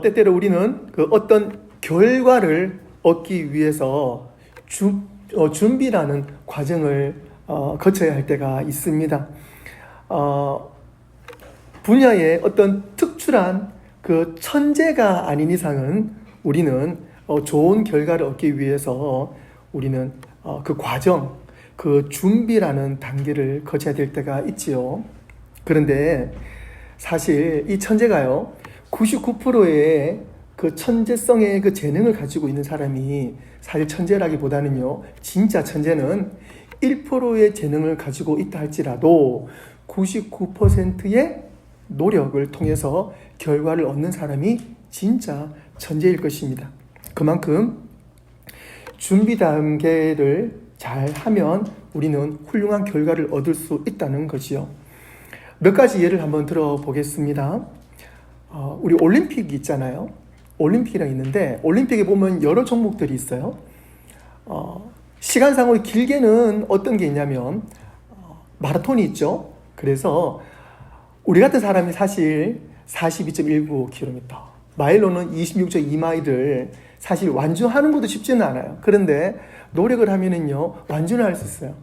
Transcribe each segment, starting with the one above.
때때로 우리는 그 어떤 결과를 얻기 위해서 준비라는 과정을 거쳐야 할 때가 있습니다. 분야의 어떤 특출한 그 천재가 아닌 이상은 우리는 좋은 결과를 얻기 위해서 우리는 그 과정, 그 준비라는 단계를 거쳐야 될 때가 있지요. 그런데 사실 이 천재가요, 99%의 그 천재성의 그 재능을 가지고 있는 사람이 사실 천재라기보다는요, 진짜 천재는 1%의 재능을 가지고 있다 할지라도 99%의 노력을 통해서 결과를 얻는 사람이 진짜 천재일 것입니다. 그만큼 준비 단계를 잘 하면 우리는 훌륭한 결과를 얻을 수 있다는 거지요. 몇 가지 예를 한번 들어보겠습니다. 우리 올림픽이 있잖아요. 올림픽이랑 있는데 올림픽에 보면 여러 종목들이 있어요. 시간상으로 길게는 어떤 게 있냐면 마라톤이 있죠. 그래서 우리 같은 사람이 사실 42.19km, 마일로는 26.2마일을 사실 완주하는 것도 쉽지는 않아요. 그런데 노력을 하면은요, 완주는 할 수 있어요.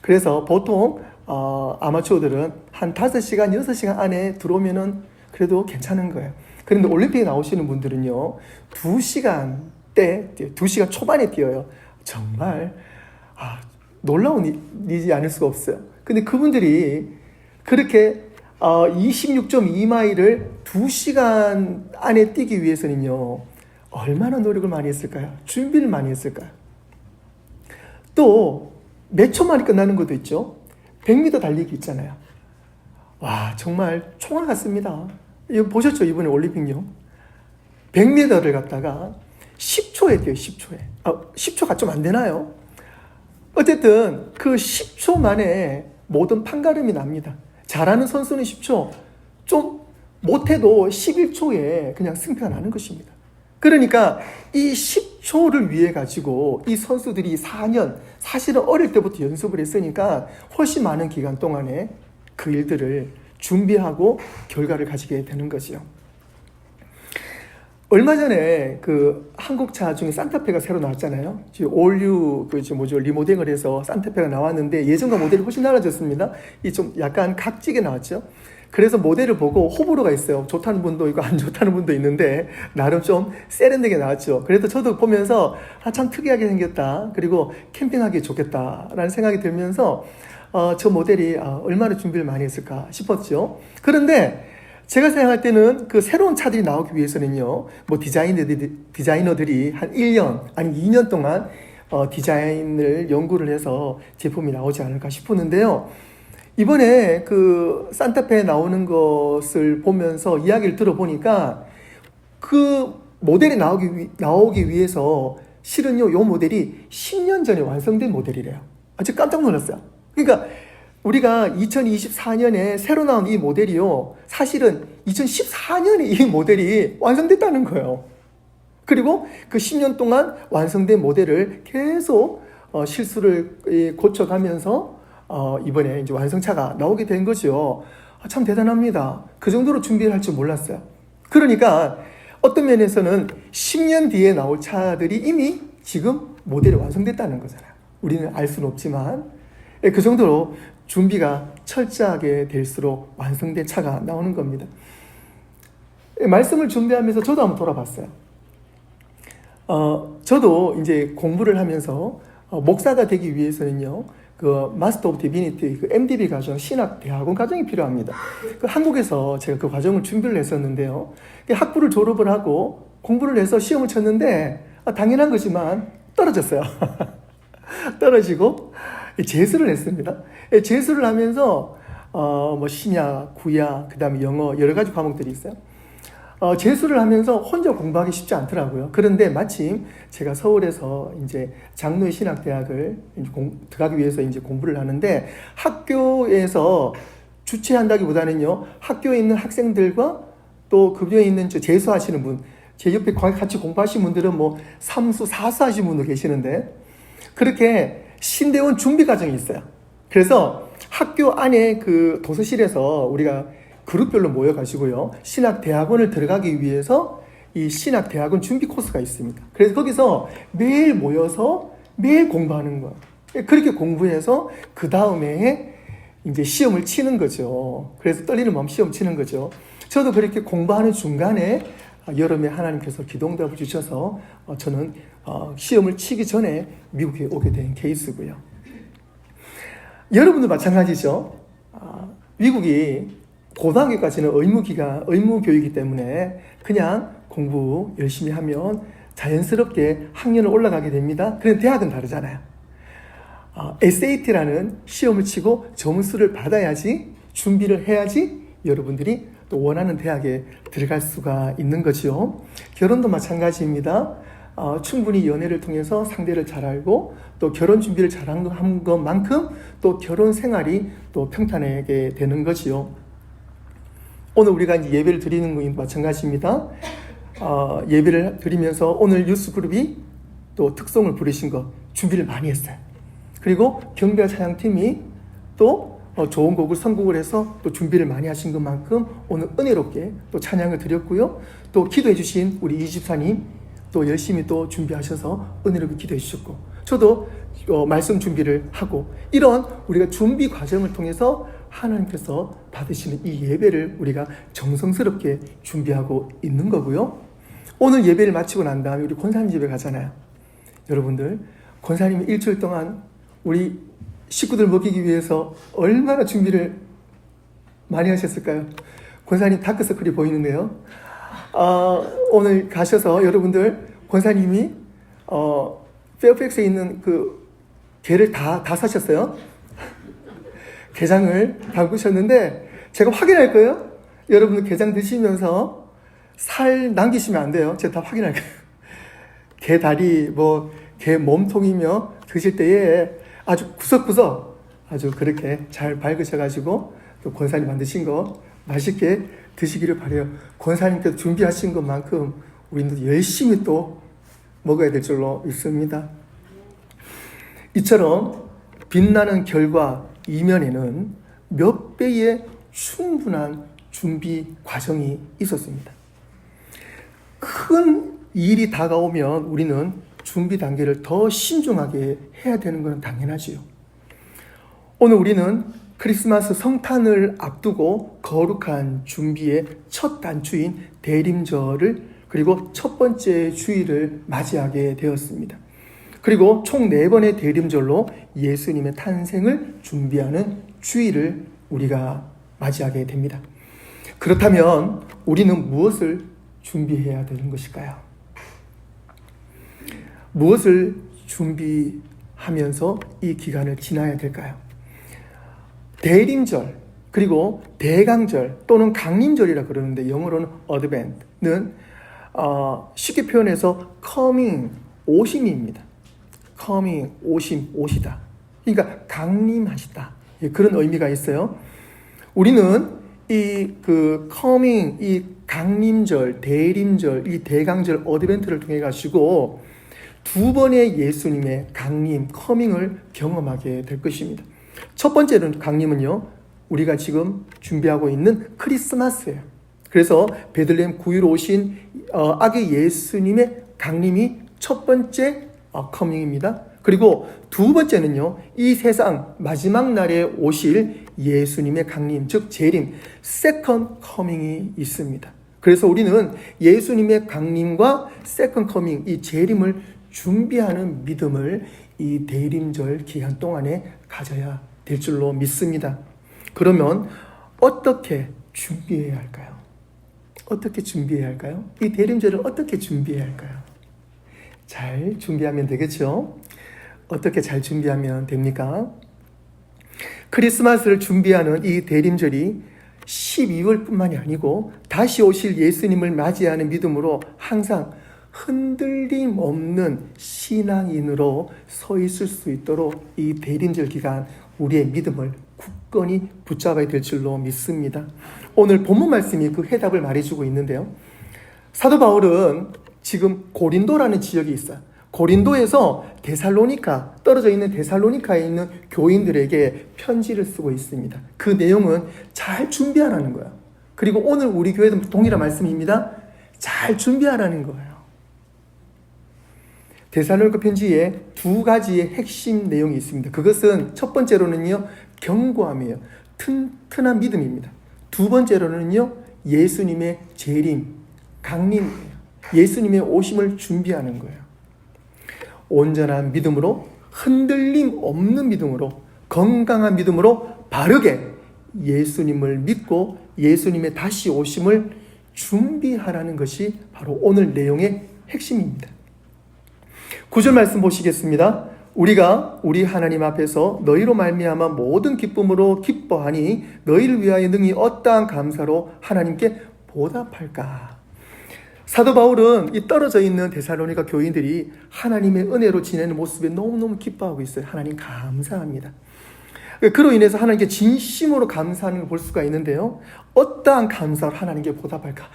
그래서 보통 아마추어들은 한 5시간, 6시간 안에 들어오면은 그래도 괜찮은 거예요. 그런데 올림픽에 나오시는 분들은요, 2시간 초반에 뛰어요. 정말 놀라운 일이지 않을 수가 없어요. 근데 그분들이 그렇게 26.2마일을 2시간 안에 뛰기 위해서는요, 얼마나 노력을 많이 했을까요? 준비를 많이 했을까요? 또 몇 초 만에 끝나는 것도 있죠. 100m 달리기 있잖아요. 와, 정말 총알 같습니다. 이거 보셨죠? 이번에 올림픽요. 100m를 갖다가 10초에 뛰어요. 10초에. 10초가 좀 안 되나요? 어쨌든 그 10초 만에 모든 판가름이 납니다. 잘하는 선수는 10초, 좀 못해도 11초에 그냥 승패가 나는 것입니다. 그러니까 이 10초를 위해 가지고 이 선수들이 4년, 사실은 어릴 때부터 연습을 했으니까 훨씬 많은 기간 동안에 그 일들을 준비하고 결과를 가지게 되는 거지요. 얼마 전에 그 한국차 중에 산타페가 새로 나왔잖아요. 올류 리모델을 해서 산타페가 나왔는데 예전과 모델이 훨씬 달라졌습니다. 이 좀 약간 각지게 나왔죠. 그래서 모델을 보고 호불호가 있어요. 좋다는 분도 있고 안 좋다는 분도 있는데 나름 좀 세련되게 나왔죠. 그래서 저도 보면서 참 특이하게 생겼다. 그리고 캠핑하기 좋겠다라는 생각이 들면서 저 모델이 얼마나 준비를 많이 했을까 싶었죠. 그런데 제가 생각할 때는 그 새로운 차들이 나오기 위해서는요, 디자이너들이 한 1년, 아니 2년 동안 디자인을 연구를 해서 제품이 나오지 않을까 싶었는데요. 이번에 그 산타페에 나오는 것을 보면서 이야기를 들어보니까 그 모델이 나오기 위해서 실은요, 요 모델이 10년 전에 완성된 모델이래요. 아주 깜짝 놀랐어요. 그러니까 우리가 2024년에 새로 나온 이 모델이요, 사실은 2014년에 이 모델이 완성됐다는 거예요. 그리고 그 10년 동안 완성된 모델을 계속 실수를 고쳐가면서 이번에 이제 완성차가 나오게 된 거죠. 참 대단합니다. 그 정도로 준비를 할 줄 몰랐어요. 그러니까 어떤 면에서는 10년 뒤에 나올 차들이 이미 지금 모델이 완성됐다는 거잖아요. 우리는 알 수는 없지만 그 정도로 준비가 철저하게 될수록 완성된 차가 나오는 겁니다. 말씀을 준비하면서 저도 한번 돌아봤어요. 저도 이제 공부를 하면서 목사가 되기 위해서는요, 그 마스터 오브 디비니티, 그 MDB 과정, 신학 대학원 과정이 필요합니다. 그 한국에서 제가 그 과정을 준비를 했었는데요, 학부를 졸업을 하고 공부를 해서 시험을 쳤는데 당연한 거지만 떨어졌어요. 떨어지고 재수를 했습니다. 재수를 하면서 신약, 구약, 그다음에 영어 여러 가지 과목들이 있어요. 재수를 하면서 혼자 공부하기 쉽지 않더라고요. 그런데 마침 제가 서울에서 이제 장로의 신학대학을 들어가기 위해서 이제 공부를 하는데, 학교에서 주최한다기보다는요, 학교에 있는 학생들과 또 급여에 있는 재수하시는 분, 제 옆에 같이 공부하신 분들은 뭐 3수, 4수 하신 분도 계시는데, 그렇게 신대원 준비 과정이 있어요. 그래서 학교 안에 그 도서실에서 우리가 그룹별로 모여가지고요, 신학대학원을 들어가기 위해서 이 신학대학원 준비 코스가 있습니다. 그래서 거기서 매일 모여서 매일 공부하는 거예요. 그렇게 공부해서 그 다음에 이제 시험을 치는 거죠. 그래서 떨리는 마음 시험 치는 거죠. 저도 그렇게 공부하는 중간에 여름에 하나님께서 기도응답을 주셔서 저는 시험을 치기 전에 미국에 오게 된 케이스고요. 여러분도 마찬가지죠. 미국이 고등학교까지는 의무 교육이기 때문에 그냥 공부 열심히 하면 자연스럽게 학년을 올라가게 됩니다. 그런데 대학은 다르잖아요. SAT라는 시험을 치고 점수를 받아야지, 준비를 해야지 여러분들이 또 원하는 대학에 들어갈 수가 있는 거죠. 결혼도 마찬가지입니다. 충분히 연애를 통해서 상대를 잘 알고 또 결혼 준비를 잘한 것만큼 또 결혼 생활이 또 평탄하게 되는 거지요. 오늘 우리가 이제 예배를 드리는 것이 마찬가지입니다. 예배를 드리면서 오늘 유스그룹이 또 특송을 부르신 것 준비를 많이 했어요. 그리고 경배와 찬양팀이 또 좋은 곡을 선곡을 해서 또 준비를 많이 하신 것만큼 오늘 은혜롭게 또 찬양을 드렸고요. 또 기도해 주신 우리 이집사님 또 열심히 또 준비하셔서 은혜롭게 기도해 주셨고, 저도 말씀 준비를 하고, 이런 우리가 준비 과정을 통해서 하나님께서 받으시는 이 예배를 우리가 정성스럽게 준비하고 있는 거고요. 오늘 예배를 마치고 난 다음에 우리 권사님 집에 가잖아요. 여러분들, 권사님이 일주일 동안 우리 식구들 먹이기 위해서 얼마나 준비를 많이 하셨을까요? 권사님 다크서클이 보이는데요. 오늘 가셔서 여러분들, 권사님이 페어팩스에 있는 그 게를 다 사셨어요. 게장을 담그셨는데 제가 확인할 거예요. 여러분들 게장 드시면서 살 남기시면 안 돼요. 제가 다 확인할 거예요. 게 다리, 게 몸통이며 드실 때에 아주 구석구석 아주 그렇게 잘 밟으셔가지고 또 권사님 만드신 거 맛있게 드시기를 바라요. 권사님께서 준비하신 것만큼 우리도 열심히 또 먹어야 될 줄로 믿습니다. 이처럼 빛나는 결과 이면에는 몇 배의 충분한 준비 과정이 있었습니다. 큰 일이 다가오면 우리는 준비 단계를 더 신중하게 해야 되는 건 당연하지요. 오늘 우리는 크리스마스 성탄을 앞두고 거룩한 준비의 첫 단추인 대림절을, 그리고 첫 번째 주일을 맞이하게 되었습니다. 그리고 총 4번의 대림절로 예수님의 탄생을 준비하는 주일을 우리가 맞이하게 됩니다. 그렇다면 우리는 무엇을 준비해야 되는 것일까요? 무엇을 준비하면서 이 기간을 지나야 될까요? 대림절, 그리고 대강절 또는 강림절이라 그러는데 영어로는 어드벤트는 쉽게 표현해서 coming, 오심입니다. coming, 오시다. 그러니까 강림하시다. 그런 의미가 있어요. 우리는 이 coming, 이 강림절, 대림절, 이 대강절 어드벤트를 통해 가지고 2번의 예수님의 강림, 커밍을 경험하게 될 것입니다. 첫 번째는 강림은요, 우리가 지금 준비하고 있는 크리스마스예요. 그래서 베들레헴 구유로 오신 아기 예수님의 강림이 첫 번째 커밍입니다. 그리고 두 번째는요, 이 세상 마지막 날에 오실 예수님의 강림, 즉 재림, 세컨 커밍이 있습니다. 그래서 우리는 예수님의 강림과 세컨 커밍, 이 재림을 준비하는 믿음을 이 대림절 기간 동안에 가져야 될 줄로 믿습니다. 그러면 어떻게 준비해야 할까요? 어떻게 준비해야 할까요? 이 대림절을 어떻게 준비해야 할까요? 잘 준비하면 되겠죠? 어떻게 잘 준비하면 됩니까? 크리스마스를 준비하는 이 대림절이 12월뿐만이 아니고 다시 오실 예수님을 맞이하는 믿음으로 항상 흔들림 없는 신앙인으로 서 있을 수 있도록 이 대림절 기간 우리의 믿음을 굳건히 붙잡아야 될 줄로 믿습니다. 오늘 본문 말씀이 그 해답을 말해주고 있는데요. 사도 바울은 지금 고린도라는 지역이 있어요. 고린도에서 데살로니카, 떨어져 있는 데살로니카에 있는 교인들에게 편지를 쓰고 있습니다. 그 내용은 잘 준비하라는 거예요. 그리고 오늘 우리 교회도 동일한 말씀입니다. 잘 준비하라는 거예요. 데살로니가 편지에 두 가지의 핵심 내용이 있습니다. 그것은 첫 번째로는요, 견고함이에요. 튼튼한 믿음입니다. 두 번째로는요, 예수님의 재림, 강림이에요. 예수님의 오심을 준비하는 거예요. 온전한 믿음으로, 흔들림 없는 믿음으로, 건강한 믿음으로 바르게 예수님을 믿고 예수님의 다시 오심을 준비하라는 것이 바로 오늘 내용의 핵심입니다. 9절 말씀 보시겠습니다. 우리가 우리 하나님 앞에서 너희로 말미암아 모든 기쁨으로 기뻐하니 너희를 위하여 능히 어떠한 감사로 하나님께 보답할까. 사도 바울은 이 떨어져 있는 데살로니가 교인들이 하나님의 은혜로 지내는 모습에 너무너무 기뻐하고 있어요. 하나님 감사합니다. 그로 인해서 하나님께 진심으로 감사하는 걸 볼 수가 있는데요. 어떠한 감사로 하나님께 보답할까?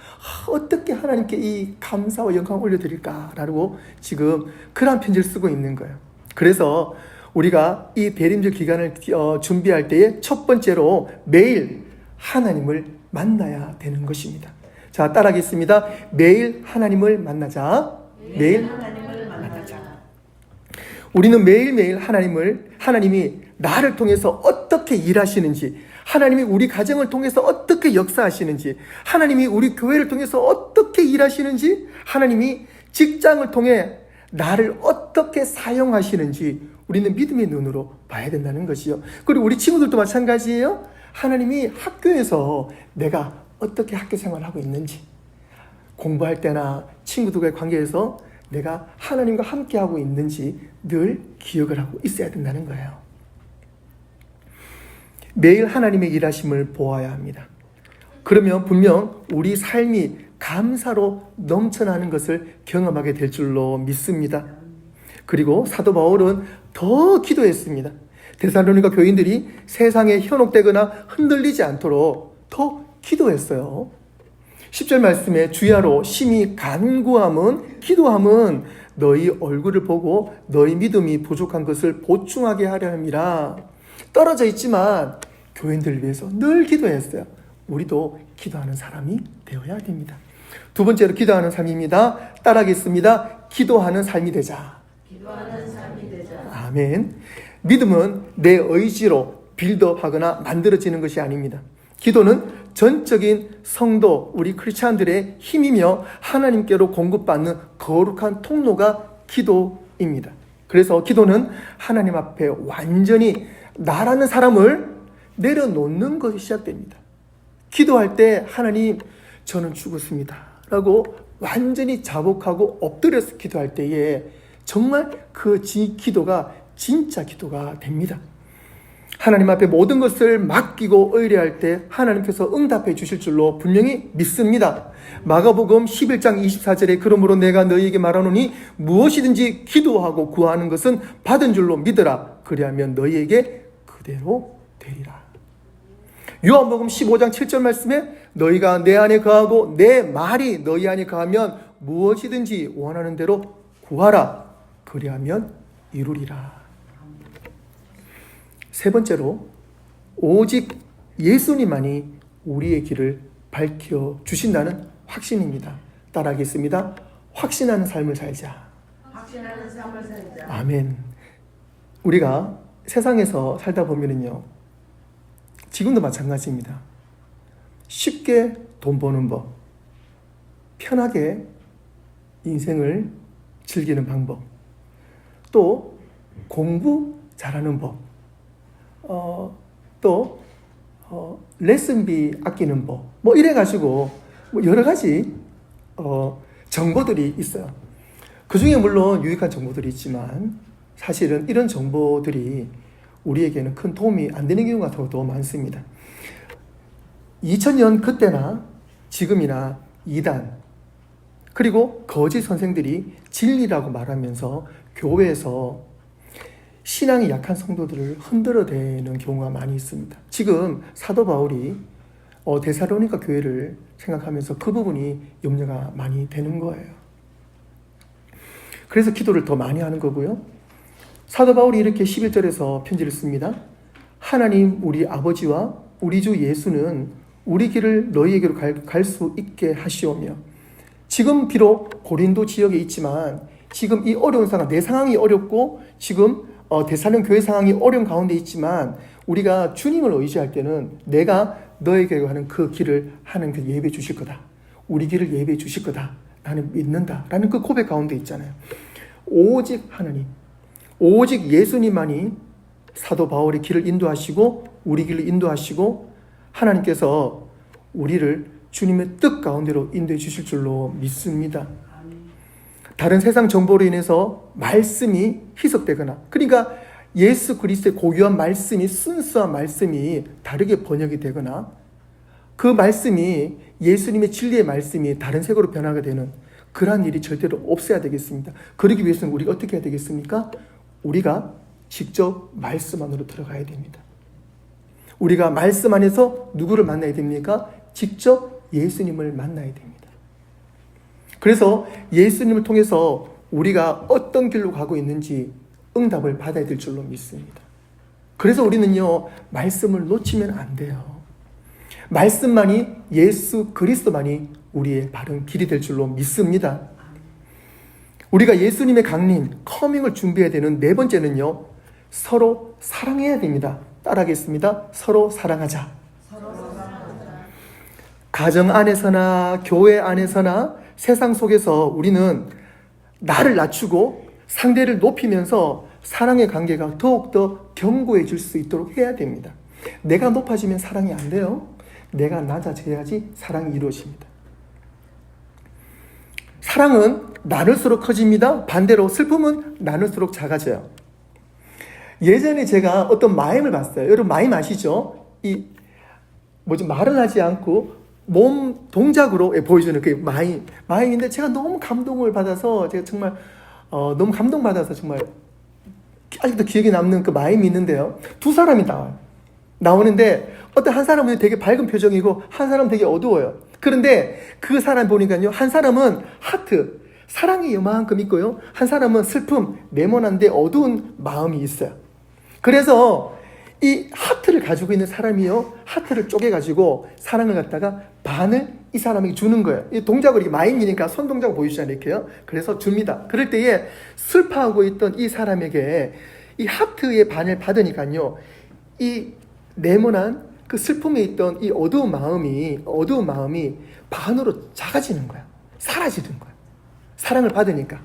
어떻게 하나님께 이 감사와 영광을 올려드릴까라고 지금 그런 편지를 쓰고 있는 거예요. 그래서 우리가 이 대림절 기간을 준비할 때에 첫 번째로 매일 하나님을 만나야 되는 것입니다. 자, 따라하겠습니다. 매일 하나님을 만나자. 매일 하나님을 만나자. 우리는 매일매일 하나님이 나를 통해서 어떻게 일하시는지, 하나님이 우리 가정을 통해서 어떻게 역사하시는지, 하나님이 우리 교회를 통해서 어떻게 일하시는지, 하나님이 직장을 통해 나를 어떻게 사용하시는지 우리는 믿음의 눈으로 봐야 된다는 것이요. 그리고 우리 친구들도 마찬가지예요. 하나님이 학교에서 내가 어떻게 학교 생활을 하고 있는지, 공부할 때나 친구들과의 관계에서 내가 하나님과 함께하고 있는지 늘 기억을 하고 있어야 된다는 거예요. 매일 하나님의 일하심을 보아야 합니다. 그러면 분명 우리 삶이 감사로 넘쳐나는 것을 경험하게 될 줄로 믿습니다. 그리고 사도 바울은 더 기도했습니다. 데살로니가 교인들이 세상에 현혹되거나 흔들리지 않도록 더 기도했어요. 10절 말씀에 주야로 심히 간구함은, 기도함은 너희 얼굴을 보고 너희 믿음이 부족한 것을 보충하게 하려 함이라. 떨어져 있지만 교인들을 위해서 늘 기도했어요. 우리도 기도하는 사람이 되어야 됩니다. 두 번째로 기도하는 삶입니다. 따라하겠습니다. 기도하는 삶이 되자. 기도하는 삶이 되자. 아멘. 믿음은 내 의지로 빌드업하거나 만들어지는 것이 아닙니다. 기도는 전적인 성도, 우리 크리스찬들의 힘이며 하나님께로 공급받는 거룩한 통로가 기도입니다. 그래서 기도는 하나님 앞에 완전히 나라는 사람을 내려놓는 것이 시작됩니다. 기도할 때 하나님, 저는 죽었습니다 라고 완전히 자복하고 엎드려서 기도할 때에 정말 그 기도가 진짜 기도가 됩니다. 하나님 앞에 모든 것을 맡기고 의뢰할 때 하나님께서 응답해 주실 줄로 분명히 믿습니다. 마가복음 11장 24절에 그러므로 내가 너희에게 말하노니 무엇이든지 기도하고 구하는 것은 받은 줄로 믿으라. 그리하면 너희에게 그대로 되리라. 요한복음 15장 7절 말씀에 너희가 내 안에 거하고 내 말이 너희 안에 거하면 무엇이든지 원하는 대로 구하라. 그리하면 이루리라. 세 번째로 오직 예수님만이 우리의 길을 밝혀 주신다는 확신입니다. 따라하겠습니다. 확신하는 삶을 살자. 확신하는 삶을 살자. 아멘. 우리가 세상에서 살다 보면은요, 지금도 마찬가지입니다. 쉽게 돈 버는 법, 편하게 인생을 즐기는 방법, 또 공부 잘하는 법, 또 레슨비 아끼는 법, 뭐 이래가지고 뭐 여러 가지 정보들이 있어요. 그 중에 물론 유익한 정보들이 있지만 사실은 이런 정보들이 우리에게는 큰 도움이 안 되는 경우가 더 많습니다. 2000년 그때나 지금이나 이단 그리고 거짓 선생들이 진리라고 말하면서 교회에서 신앙이 약한 성도들을 흔들어대는 경우가 많이 있습니다. 지금 사도 바울이 데살로니가 교회를 생각하면서 그 부분이 염려가 많이 되는 거예요. 그래서 기도를 더 많이 하는 거고요. 사도 바울이 이렇게 11절에서 편지를 씁니다. 하나님 우리 아버지와 우리 주 예수는 우리 길을 너희에게로 갈 수 있게 하시오며 지금 비록 고린도 지역에 있지만 지금 이 어려운 상황, 내 상황이 어렵고 지금 대살렘 교회 상황이 어려운 가운데 있지만 우리가 주님을 의지할 때는 내가 너에게 하는 그 길을 하는 그 예배 주실 거다. 우리 길을 예배해 주실 거다. 나는 믿는다. 라는 그 고백 가운데 있잖아요. 오직 하나님, 오직 예수님만이 사도 바울의 길을 인도하시고 우리 길을 인도하시고 하나님께서 우리를 주님의 뜻 가운데로 인도해 주실 줄로 믿습니다. 다른 세상 정보로 인해서 말씀이 희석되거나, 그러니까 예수 그리스도의 고유한 말씀이, 순수한 말씀이 다르게 번역이 되거나, 그 말씀이 예수님의 진리의 말씀이 다른 색으로 변화가 되는 그러한 일이 절대로 없어야 되겠습니다. 그러기 위해서는 우리가 어떻게 해야 되겠습니까? 우리가 직접 말씀 안으로 들어가야 됩니다. 우리가 말씀 안에서 누구를 만나야 됩니까? 직접 예수님을 만나야 됩니다. 그래서 예수님을 통해서 우리가 어떤 길로 가고 있는지 응답을 받아야 될 줄로 믿습니다. 그래서 우리는요, 말씀을 놓치면 안 돼요. 말씀만이, 예수 그리스도만이 우리의 바른 길이 될 줄로 믿습니다. 우리가 예수님의 강림, 커밍을 준비해야 되는 네 번째는요, 서로 사랑해야 됩니다. 따라하겠습니다. 서로 사랑하자. 가정 안에서나 교회 안에서나 세상 속에서 우리는 나를 낮추고 상대를 높이면서 사랑의 관계가 더욱더 견고해질 수 있도록 해야 됩니다. 내가 높아지면 사랑이 안 돼요. 내가 낮아져야지 사랑이 이루어집니다. 사랑은 나눌수록 커집니다. 반대로 슬픔은 나눌수록 작아져요. 예전에 제가 어떤 마임을 봤어요. 여러분 마임 아시죠? 말을 하지 않고 몸 동작으로 보여주는 그 마임인데 제가 너무 감동을 받아서 제가 정말 너무 감동받아서 정말 아직도 기억에 남는 그 마임이 있는데요. 두 사람이 나오는데 어떤 한 사람은 되게 밝은 표정이고 한 사람은 되게 어두워요. 그런데 그 사람 보니까요, 한 사람은 하트, 사랑이 요만큼 있고요, 한 사람은 슬픔, 네모난데 어두운 마음이 있어요. 그래서 이 하트를 가지고 있는 사람이요, 하트를 쪼개가지고 사랑을 갖다가 반을 이 사람에게 주는 거예요. 이 동작을 이렇게 마임이니까 손 동작을 보여주잖아요, 이렇게요. 그래서 줍니다. 그럴 때에 슬퍼하고 있던 이 사람에게 이 하트의 반을 받으니까요, 이 네모난 그 슬픔에 있던 이 어두운 마음이 반으로 작아지는 거야. 사라지는 거야. 사랑을 받으니까.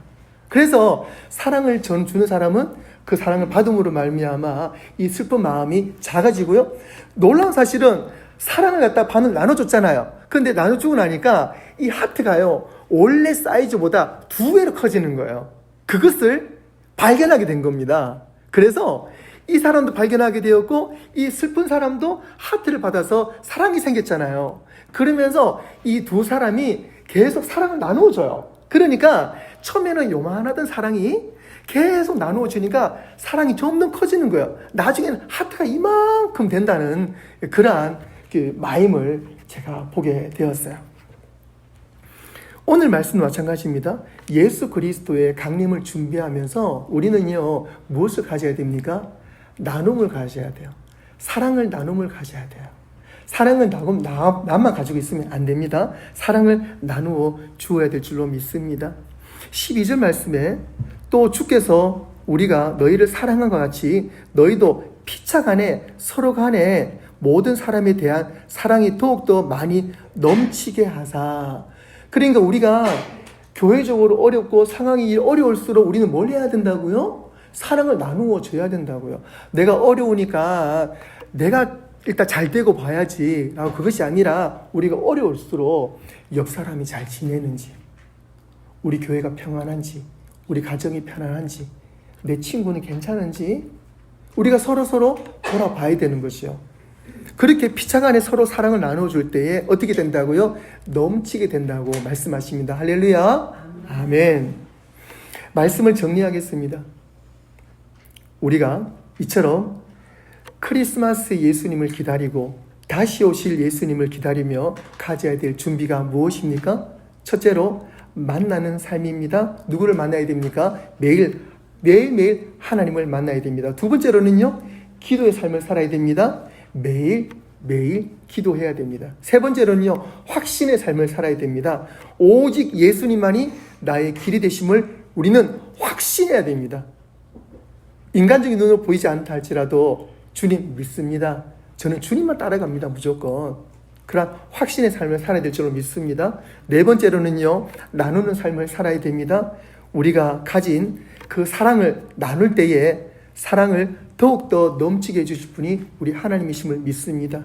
그래서 사랑을 주는 사람은 그 사랑을 받음으로 말미암아 이 슬픈 마음이 작아지고요. 놀라운 사실은 사랑을 갖다 반을 나눠줬잖아요. 그런데 나눠주고 나니까 이 하트가요, 원래 사이즈보다 2배로 커지는 거예요. 그것을 발견하게 된 겁니다. 그래서 이 사람도 발견하게 되었고 이 슬픈 사람도 하트를 받아서 사랑이 생겼잖아요. 그러면서 이 두 사람이 계속 사랑을 나누어줘요. 그러니까 처음에는 요만하던 사랑이 계속 나누어주니까 사랑이 점점 커지는 거예요. 나중에는 하트가 이만큼 된다는 그러한 그 마임을 제가 보게 되었어요. 오늘 말씀도 마찬가지입니다. 예수 그리스도의 강림을 준비하면서 우리는요, 무엇을 가져야 됩니까? 나눔을 가져야 돼요. 사랑을 나눔을 가져야 돼요. 사랑을 나만 가지고 있으면 안 됩니다. 사랑을 나누어 주어야 될 줄로 믿습니다. 12절 말씀에 또 주께서 우리가 너희를 사랑한 것 같이 너희도 피차 간에 서로 간에 모든 사람에 대한 사랑이 더욱더 많이 넘치게 하사. 그러니까 우리가 교회적으로 어렵고 상황이 어려울수록 우리는 뭘 해야 된다고요? 사랑을 나누어 줘야 된다고요. 내가 어려우니까 내가 일단 잘 되고 봐야지 라고, 그것이 아니라 우리가 어려울수록 옆 사람이 잘 지내는지, 우리 교회가 평안한지, 우리 가정이 편안한지, 내 친구는 괜찮은지 우리가 서로 돌아봐야 되는 것이요. 그렇게 피차간에 서로 사랑을 나눠줄 때에 어떻게 된다고요? 넘치게 된다고 말씀하십니다. 할렐루야. 아멘. 말씀을 정리하겠습니다. 우리가 이처럼 크리스마스 예수님을 기다리고 다시 오실 예수님을 기다리며 가져야 될 준비가 무엇입니까? 첫째로 만나는 삶입니다. 누구를 만나야 됩니까? 매일매일 하나님을 만나야 됩니다. 두 번째로는요, 기도의 삶을 살아야 됩니다. 매일 매일 기도해야 됩니다. 세 번째로는요, 확신의 삶을 살아야 됩니다. 오직 예수님만이 나의 길이 되심을 우리는 확신해야 됩니다. 인간적인 눈으로 보이지 않다 할지라도 주님 믿습니다. 저는 주님만 따라갑니다. 무조건. 그런 확신의 삶을 살아야 될 줄로 믿습니다. 네 번째로는요, 나누는 삶을 살아야 됩니다. 우리가 가진 그 사랑을 나눌 때에 사랑을 더욱더 넘치게 해주실 분이 우리 하나님이심을 믿습니다.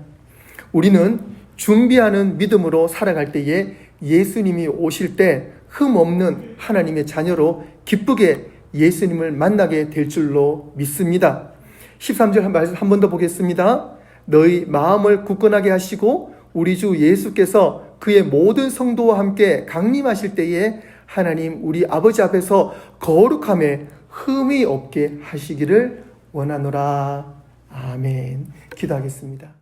우리는 준비하는 믿음으로 살아갈 때에 예수님이 오실 때 흠없는 하나님의 자녀로 기쁘게 예수님을 만나게 될 줄로 믿습니다. 13절 말씀 한 번 더 보겠습니다. 너희 마음을 굳건하게 하시고 우리 주 예수께서 그의 모든 성도와 함께 강림하실 때에 하나님 우리 아버지 앞에서 거룩함에 흠이 없게 하시기를 원하노라. 아멘. 기도하겠습니다.